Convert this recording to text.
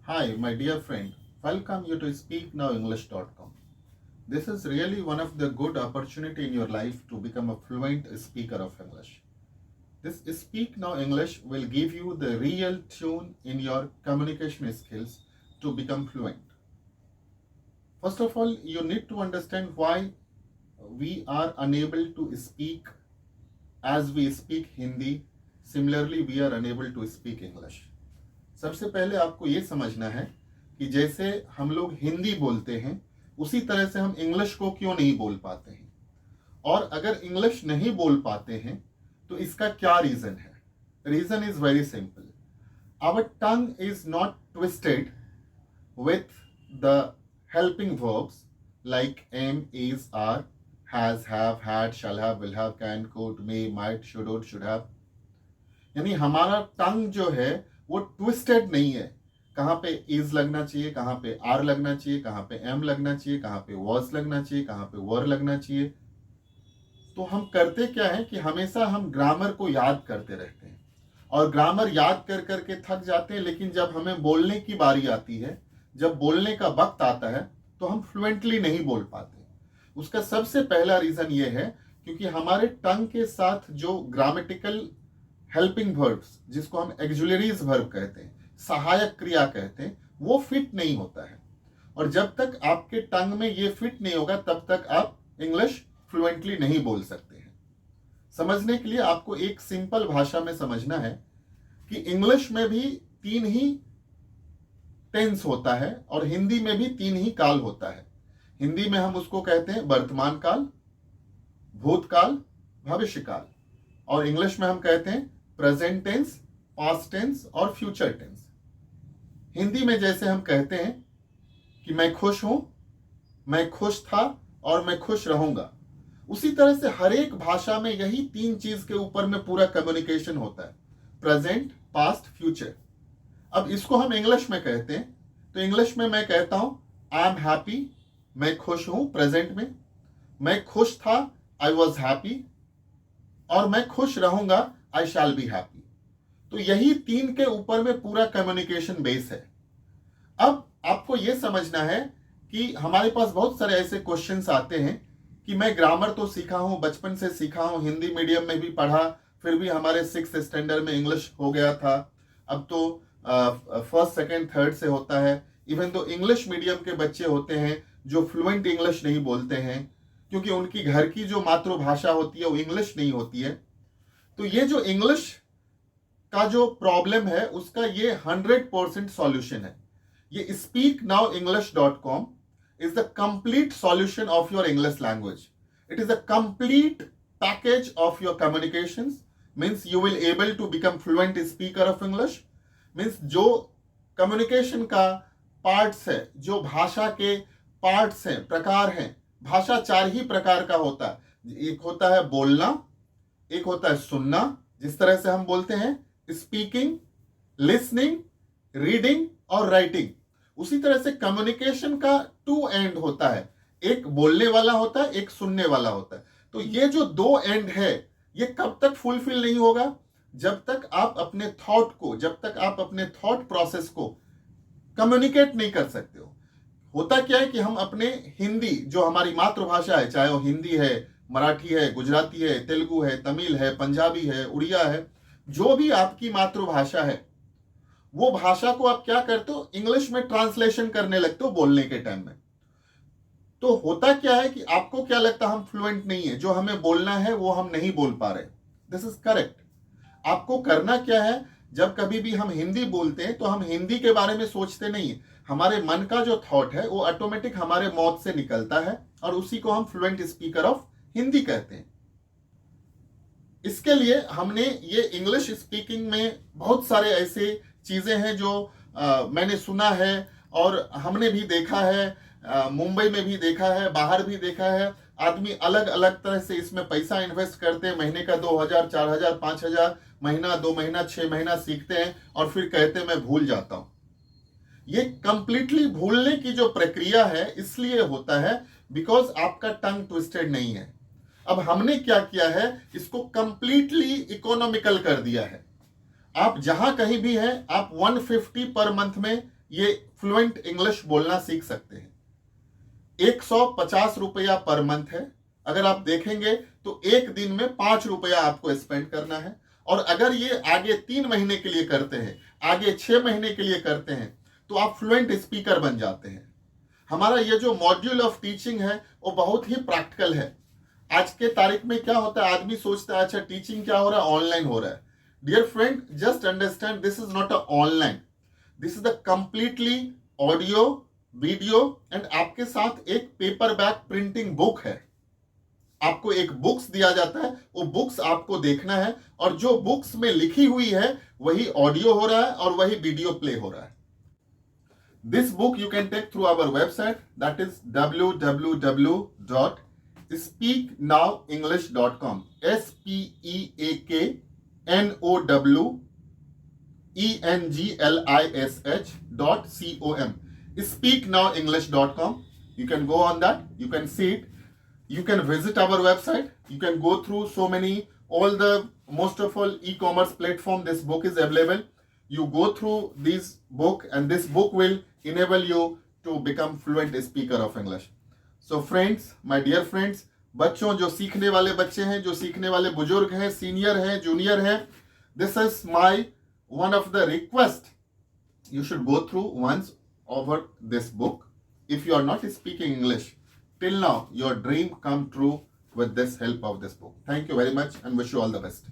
Hi, my dear friend. Welcome you to speaknowenglish.com. This is really one of the good opportunity in your life to become a fluent speaker of English. This Speak Now English will give you the real tune in your communication skills to become fluent. First of all, you need to understand why we are unable to speak as we speak Hindi. Similarly, we are unable to speak English. सबसे पहले आपको ये समझना है कि जैसे हम लोग हिंदी बोलते हैं उसी तरह से हम इंग्लिश को क्यों नहीं बोल पाते हैं, और अगर इंग्लिश नहीं बोल पाते हैं तो इसका क्या रीजन है. Reason is very simple. Our tongue is not twisted with the helping verbs like am, is, are, has, have, had, shall have, will have, can, could, may, might, should, would, should have. यानी हमारा टंग जो है वो twisted नहीं है. कहाँ पे is लगना चाहिए, कहाँ पे आर लगना चाहिए, कहाँ पे एम लगना चाहिए, कहाँ पे वॉज लगना चाहिए, कहाँ पे वर लगना चाहिए. तो हम करते क्या है कि हमेशा हम ग्रामर को याद करते रहते हैं और ग्रामर याद कर करके थक जाते हैं, लेकिन जब हमें बोलने की बारी आती है, जब बोलने का वक्त आता है तो हम फ्लुएंटली नहीं बोल पाते. उसका सबसे पहला रीजन ये है क्योंकि हमारे टंग के साथ जो ग्रामेटिकल हेल्पिंग वर्ब्स, जिसको हम एक्जुलरीज वर्ब कहते हैं, सहायक क्रिया कहते हैं, वो फिट नहीं होता है. और जब तक आपके टंग में ये फिट नहीं होगा तब तक आप इंग्लिश फ्लुएंटली नहीं बोल सकते हैं. समझने के लिए आपको एक सिंपल भाषा में समझना है कि इंग्लिश में भी 3 ही टेंस होता है और हिंदी में भी 3 ही काल होता है. हिंदी में हम उसको कहते हैं वर्तमान काल, भूतकाल, भविष्य काल, और इंग्लिश में हम कहते हैं प्रेजेंट टेंस, पास्ट टेंस और फ्यूचर टेंस. हिंदी में जैसे हम कहते हैं कि मैं खुश हूं, मैं खुश था और मैं खुश रहूंगा, उसी तरह से हर एक भाषा में यही 3 चीज के ऊपर में पूरा कम्युनिकेशन होता है, प्रेजेंट, पास्ट, फ्यूचर. अब इसको हम इंग्लिश में कहते हैं तो इंग्लिश में मैं कहता हूं आई एम हैप्पी, मैं खुश हूं प्रेजेंट में, मैं खुश था, आई वॉज हैप्पी, और मैं खुश रहूंगा, आई शैल बी हैप्पी. तो यही 3 के ऊपर में पूरा कम्युनिकेशन बेस है. अब आपको यह समझना है कि हमारे पास बहुत सारे ऐसे क्वेश्चंस आते हैं कि मैं ग्रामर तो सीखा हूं, बचपन से सीखा हूं, हिंदी मीडियम में भी पढ़ा, फिर भी हमारे 6th स्टैंडर्ड में इंग्लिश हो गया था, अब तो फर्स्ट, सेकंड, थर्ड से होता है. इवन तो इंग्लिश मीडियम के बच्चे होते हैं जो फ्लुएंट इंग्लिश नहीं बोलते हैं क्योंकि उनकी घर की जो मातृभाषा होती है वो इंग्लिश नहीं होती है. तो ये जो इंग्लिश का जो प्रॉब्लम है उसका ये 100% सॉल्यूशन है. ये speaknowenglish.com is the complete solution of your English language. It is a complete package of your communications. Means you will able to become fluent speaker of English. Means जो communication का parts है, जो भाषा के parts हैं, प्रकार हैं. भाषा 4 ही प्रकार का होता है. एक होता है बोलना, एक होता है सुनना, जिस तरह से हम बोलते हैं स्पीकिंग, लिसनिंग, रीडिंग और राइटिंग. उसी तरह से कम्युनिकेशन का 2 एंड होता है, एक बोलने वाला होता है, एक सुनने वाला होता है. तो ये जो 2 एंड है ये कब तक फुलफिल नहीं होगा? जब तक आप अपने थॉट को, जब तक आप अपने थॉट प्रोसेस को कम्युनिकेट नहीं कर सकते हो. होता क्या है कि हम अपने हिंदी, जो हमारी मातृभाषा है, चाहे वो हिंदी है, मराठी है, गुजराती है, तेलुगु है, तमिल है, पंजाबी है, उड़िया है, जो भी आपकी मातृभाषा है, वो भाषा को आप क्या करते हो, इंग्लिश में ट्रांसलेशन करने लगते हो बोलने के टाइम में. तो होता क्या है कि आपको क्या लगता है हम फ्लुएंट नहीं है, जो हमें बोलना है वो हम नहीं बोल पा रहे. This is correct. आपको करना क्या है, जब कभी भी हम हिंदी बोलते हैं तो हम हिंदी के बारे में सोचते नहीं है. हमारे मन का जो थॉट है वो ऑटोमेटिक हमारे मौत से निकलता है और उसी को हम फ्लुएंट स्पीकर ऑफ हिंदी कहते हैं. इसके लिए हमने ये इंग्लिश स्पीकिंग में बहुत सारे ऐसे चीजें हैं जो मैंने सुना है और हमने भी देखा है, मुंबई में भी देखा है, बाहर भी देखा है. आदमी अलग अलग तरह से इसमें पैसा इन्वेस्ट करते हैं, महीने का 2000, 4000, 5000, महीना, 2 महीना, 6 महीना सीखते हैं और फिर कहते हैं मैं भूल जाता हूं. ये कंप्लीटली भूलने की जो प्रक्रिया है इसलिए होता है बिकॉज आपका टंग ट्विस्टेड नहीं है. अब हमने क्या किया है, इसको कंप्लीटली इकोनॉमिकल कर दिया है. आप जहां कहीं भी हैं, आप 150 पर मंथ में ये फ्लुएंट इंग्लिश बोलना सीख सकते हैं। 150 रुपया पर मंथ है। अगर आप देखेंगे तो एक दिन में 5 रुपया आपको स्पेंड करना है, और अगर ये आगे 3 महीने के लिए करते हैं, आगे 6 महीने के लिए करते हैं, तो आप फ्लुएंट स्पीकर बन जाते हैं। हमारा ये जो मॉड्यूल ऑफ टीचिंग है वो बहुत ही प्रैक्टिकल है। आज के तारीख में क्या होता है, आदमी सोचता है अच्छा टीचिंग क्या हो रहा है, ऑनलाइन हो रहा है। Dear friend, just understand, this is not a online, this is the completely audio video, and आपके साथ एक पेपर बैक प्रिंटिंग बुक है। आपको एक बुक्स दिया जाता है, वो बुक्स आपको देखना है, और जो बुक्स में लिखी हुई है वही ऑडियो हो रहा है और वही वीडियो प्ले हो रहा है। This book you can take through our website, that is www.speaknowenglish.com. SpeakNowEnglish.com. Speaknowenglish.com. You can go on that, you can see it. You can visit our website, you can go through so many, most of all e-commerce platform this book is available. You go through this book, and this book will enable you to become fluent speaker of English. So friends, my dear friends, बच्चों, जो सीखने वाले बच्चे हैं, जो सीखने वाले बुजुर्ग हैं, सीनियर हैं, जूनियर हैं, this is my one of the request. You should go through once over this book. If you are not speaking English till now, your dream come true with this help of this book. Thank you very much and wish you all the best.